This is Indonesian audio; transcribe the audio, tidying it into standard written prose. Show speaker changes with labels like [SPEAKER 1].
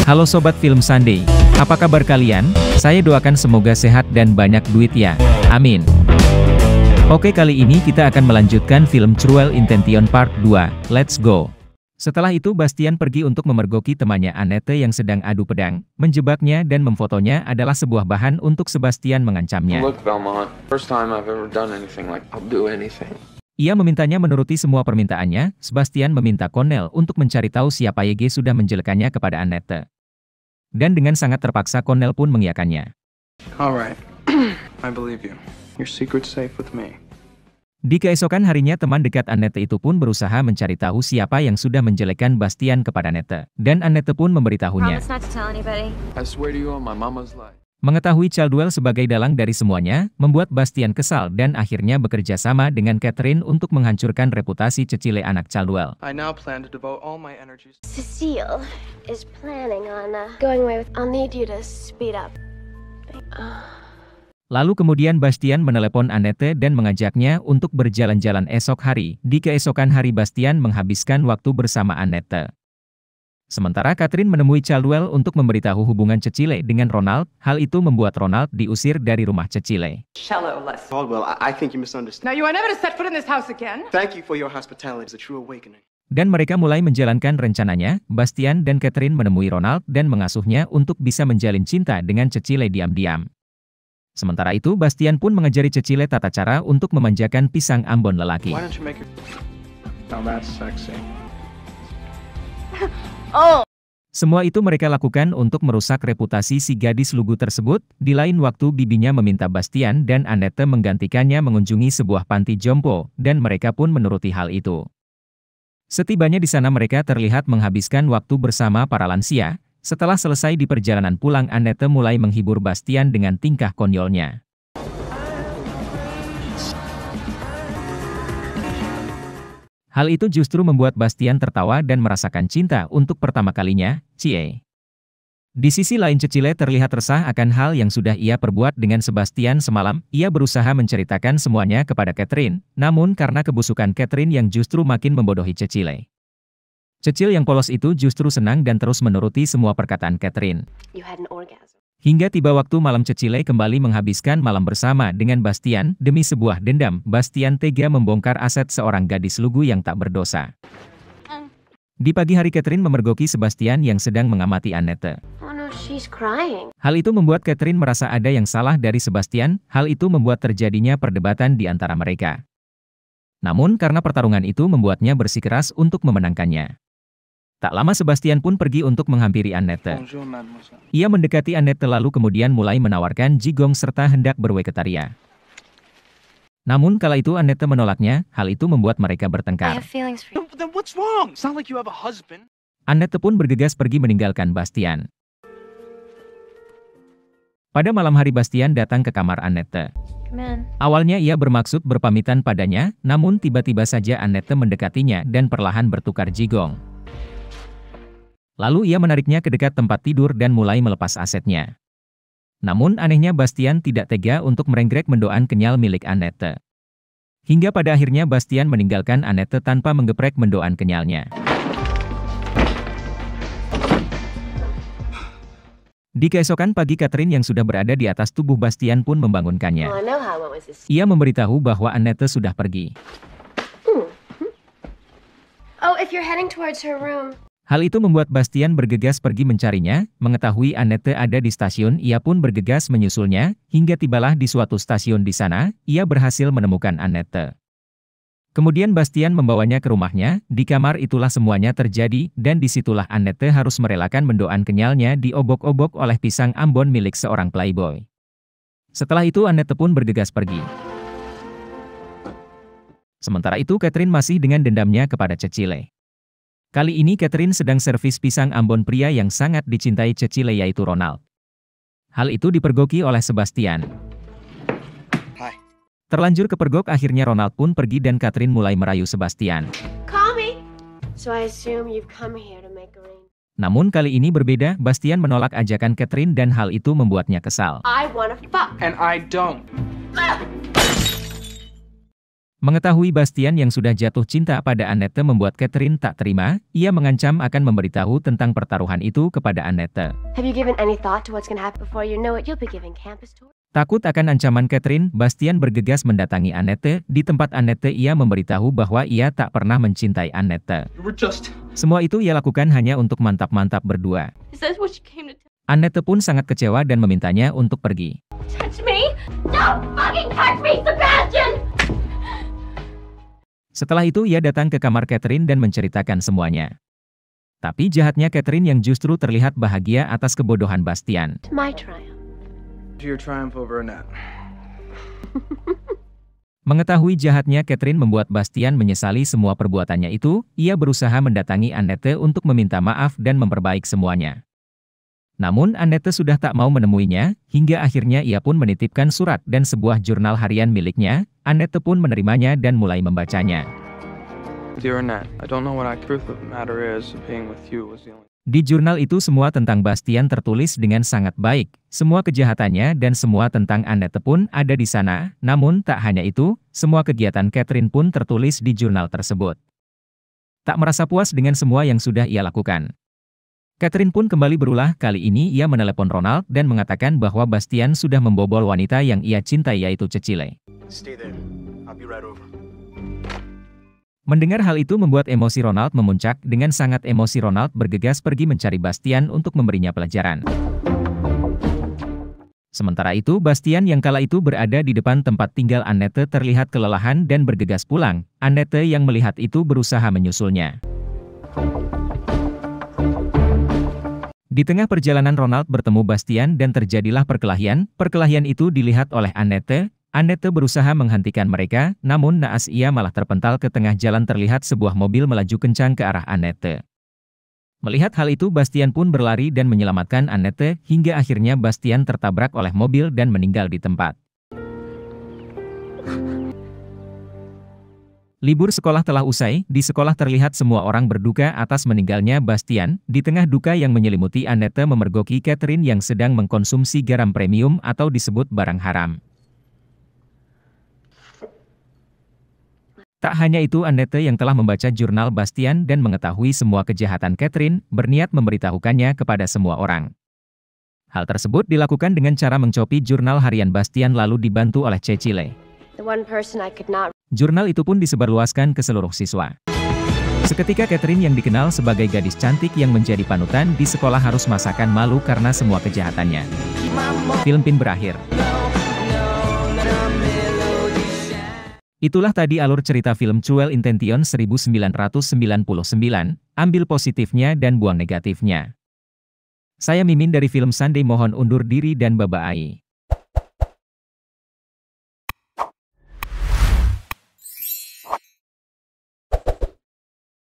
[SPEAKER 1] Halo Sobat Film Sunday, apa kabar kalian? Saya doakan semoga sehat dan banyak duit ya, amin. Oke, kali ini kita akan melanjutkan film Cruel Intention Part 2, let's go. Setelah itu Bastian pergi untuk memergoki temannya Annette yang sedang adu pedang, menjebaknya dan memfotonya adalah sebuah bahan untuk Sebastian mengancamnya.
[SPEAKER 2] Look, Belmont, first time I've ever done anything like I'll do anything.
[SPEAKER 1] Ia memintanya menuruti semua permintaannya. Sebastian meminta Connell untuk mencari tahu siapa YG sudah menjelekannya kepada Annette. Dan dengan sangat terpaksa Connell pun mengiyakannya.
[SPEAKER 2] Alright, I believe you. Your secret's safe with me.
[SPEAKER 1] Di keesokan harinya teman dekat Annette itu pun berusaha mencari tahu siapa yang sudah menjelekkan Bastian kepada Annette. Dan Annette pun memberitahunya.
[SPEAKER 2] I swear to you on my mama's life.
[SPEAKER 1] Mengetahui Caldwell sebagai dalang dari semuanya, membuat Bastian kesal dan akhirnya bekerja sama dengan Catherine untuk menghancurkan reputasi Cecile anak Caldwell.
[SPEAKER 2] I now plan to devote all my energies.
[SPEAKER 3] Cecile is planning on going away with. I'll need you to speed up.
[SPEAKER 1] Lalu kemudian Bastian menelepon Annette dan mengajaknya untuk berjalan-jalan esok hari. Di keesokan hari Bastian menghabiskan waktu bersama Annette. Sementara Catherine menemui Caldwell untuk memberitahu hubungan Cecile dengan Ronald. Hal itu membuat Ronald diusir dari rumah Cecile.
[SPEAKER 4] Shallow, Les.
[SPEAKER 5] Caldwell, I think you misunderstand.
[SPEAKER 4] Now you are never to set foot in this house again.
[SPEAKER 5] Thank you for your hospitality. It's a true awakening.
[SPEAKER 1] Dan mereka mulai menjalankan rencananya. Bastian dan Catherine menemui Ronald dan mengasuhnya untuk bisa menjalin cinta dengan Cecile diam-diam. Sementara itu Bastian pun mengajari Cecile tata cara untuk memanjakan pisang Ambon lelaki.
[SPEAKER 2] Why don't you make it? Now that's sexy.
[SPEAKER 1] Semua itu mereka lakukan untuk merusak reputasi si gadis lugu tersebut. Di lain waktu bibinya meminta Bastian dan Annette menggantikannya mengunjungi sebuah panti jompo, dan mereka pun menuruti hal itu. Setibanya di sana mereka terlihat menghabiskan waktu bersama para lansia. Setelah selesai di perjalanan pulang, Annette mulai menghibur Bastian dengan tingkah konyolnya. Hal itu justru membuat Bastian tertawa dan merasakan cinta untuk pertama kalinya, cie. Di sisi lain Cecile terlihat resah akan hal yang sudah ia perbuat dengan Sebastian semalam. Ia berusaha menceritakan semuanya kepada Catherine, namun karena kebusukan Catherine yang justru makin membodohi Cecile. Cecile yang polos itu justru senang dan terus menuruti semua perkataan Catherine.
[SPEAKER 3] You had an orgasm.
[SPEAKER 1] Hingga tiba waktu malam Cecile kembali menghabiskan malam bersama dengan Bastian. Demi sebuah dendam, Bastian tega membongkar aset seorang gadis lugu yang tak berdosa. Di pagi hari Catherine memergoki Sebastian yang sedang mengamati Annette.
[SPEAKER 3] Oh no, she's crying.
[SPEAKER 1] Hal itu membuat Catherine merasa ada yang salah dari Sebastian. Hal itu membuat terjadinya perdebatan di antara mereka. Namun karena pertarungan itu membuatnya bersikeras untuk memenangkannya. Tak lama Sebastian pun pergi untuk menghampiri Annette.
[SPEAKER 2] Bonjour, mademoiselle.
[SPEAKER 1] Ia mendekati Annette lalu kemudian mulai menawarkan jigong serta hendak berweketaria. Namun kala itu Annette menolaknya. Hal itu membuat mereka
[SPEAKER 3] I
[SPEAKER 1] bertengkar.
[SPEAKER 3] have feelings for you.
[SPEAKER 5] Then what's wrong? It's not like you have a husband.
[SPEAKER 1] Annette pun bergegas pergi meninggalkan Bastian. Pada malam hari Bastian datang ke kamar Annette.
[SPEAKER 3] Come in.
[SPEAKER 1] Awalnya ia bermaksud berpamitan padanya, namun tiba-tiba saja Annette mendekatinya dan perlahan bertukar jigong. Lalu ia menariknya ke dekat tempat tidur dan mulai melepas asetnya. Namun anehnya Bastian tidak tega untuk merenggrek mendoan kenyal milik Annette. Hingga pada akhirnya Bastian meninggalkan Annette tanpa menggeprek mendoan kenyalnya. Di keesokan pagi Catherine yang sudah berada di atas tubuh Bastian pun membangunkannya.
[SPEAKER 3] Well, I know how it was this.
[SPEAKER 1] Ia memberitahu bahwa Annette sudah pergi.
[SPEAKER 3] Oh, if you're heading towards her room.
[SPEAKER 1] Hal itu membuat Bastian bergegas pergi mencarinya. Mengetahui Annette ada di stasiun, ia pun bergegas menyusulnya. Hingga tibalah di suatu stasiun di sana, ia berhasil menemukan Annette. Kemudian Bastian membawanya ke rumahnya. Di kamar itulah semuanya terjadi, dan disitulah Annette harus merelakan mendoan kenyalnya diobok-obok oleh pisang Ambon milik seorang playboy. Setelah itu Annette pun bergegas pergi. Sementara itu Catherine masih dengan dendamnya kepada Cecile. Kali ini Catherine sedang servis pisang Ambon pria yang sangat dicintai Cecile yaitu Ronald. Hal itu dipergoki oleh Sebastian.
[SPEAKER 5] Hi.
[SPEAKER 1] Terlanjur kepergok akhirnya Ronald pun pergi dan Catherine mulai merayu Sebastian.
[SPEAKER 3] Call me. So I assume you've come here to make a ring.
[SPEAKER 1] Namun kali ini berbeda, Bastian menolak ajakan Catherine dan hal itu membuatnya kesal.
[SPEAKER 3] I wanna fuck.
[SPEAKER 2] And I don't.
[SPEAKER 1] Mengetahui Bastian yang sudah jatuh cinta pada Annette membuat Catherine tak terima, ia mengancam akan memberitahu tentang pertaruhan itu kepada Annette.
[SPEAKER 3] Have you given any thought to what's gonna happen before you know it? You'll be giving campus tours.
[SPEAKER 1] Takut akan ancaman Catherine, Bastian bergegas mendatangi Annette. Di tempat Annette ia memberitahu bahwa ia tak pernah mencintai Annette.
[SPEAKER 5] You were just...
[SPEAKER 1] Semua itu ia lakukan hanya untuk mantap-mantap berdua.
[SPEAKER 4] Is that what you came to
[SPEAKER 1] Annette pun sangat kecewa dan memintanya untuk pergi.
[SPEAKER 4] touch me? Don't fucking touch me, Sebastian!
[SPEAKER 1] Setelah itu ia datang ke kamar Catherine dan menceritakan semuanya. Tapi jahatnya Catherine yang justru terlihat bahagia atas kebodohan Bastian.
[SPEAKER 3] It's my triumph.
[SPEAKER 2] Your triumph over Annette.
[SPEAKER 1] Mengetahui jahatnya Catherine membuat Bastian menyesali semua perbuatannya itu, ia berusaha mendatangi Annette untuk meminta maaf dan memperbaiki semuanya. Namun Annette sudah tak mau menemuinya, hingga akhirnya ia pun menitipkan surat dan sebuah jurnal harian miliknya. Annette pun menerimanya dan mulai membacanya.
[SPEAKER 2] Dear Annette, I don't know what the truth of the matter is. Being with you was the only...
[SPEAKER 1] Di jurnal itu semua tentang Bastian tertulis dengan sangat baik. Semua kejahatannya dan semua tentang Annette pun ada di sana. Namun tak hanya itu, semua kegiatan Catherine pun tertulis di jurnal tersebut. Tak merasa puas dengan semua yang sudah ia lakukan, Catherine pun kembali berulah. Kali ini ia menelepon Ronald dan mengatakan bahwa Bastian sudah membobol wanita yang ia cintai yaitu Cecile.
[SPEAKER 5] Stay there. I'll be right over.
[SPEAKER 1] Mendengar hal itu membuat emosi Ronald memuncak. Dengan sangat emosi Ronald bergegas pergi mencari Bastian untuk memberinya pelajaran. Sementara itu Bastian yang kala itu berada di depan tempat tinggal Annette terlihat kelelahan dan bergegas pulang. Annette yang melihat itu berusaha menyusulnya. Di tengah perjalanan Ronald bertemu Bastian dan terjadilah perkelahian. Perkelahian itu dilihat oleh Annette. Annette berusaha menghentikan mereka, namun naas ia malah terpental ke tengah jalan. Terlihat sebuah mobil melaju kencang ke arah Annette. Melihat hal itu Bastian pun berlari dan menyelamatkan Annette, hingga akhirnya Bastian tertabrak oleh mobil dan meninggal di tempat. Libur sekolah telah usai, di sekolah terlihat semua orang berduka atas meninggalnya Bastian. Di tengah duka yang menyelimuti, Annette memergoki Catherine yang sedang mengkonsumsi garam premium atau disebut barang haram. Tak hanya itu, Annette yang telah membaca jurnal Bastian dan mengetahui semua kejahatan Catherine, berniat memberitahukannya kepada semua orang. Hal tersebut dilakukan dengan cara mencopi jurnal harian Bastian lalu dibantu oleh Cecile.
[SPEAKER 3] The one person I could not...
[SPEAKER 1] Jurnal itu pun disebarluaskan ke seluruh siswa. Seketika Catherine yang dikenal sebagai gadis cantik yang menjadi panutan di sekolah harus merasakan malu karena semua kejahatannya. Film Pin berakhir. Itulah tadi alur cerita film Cruel Intention 1999, ambil positifnya dan buang negatifnya. Saya Mimin dari Film Sunday mohon undur diri dan bye-bye.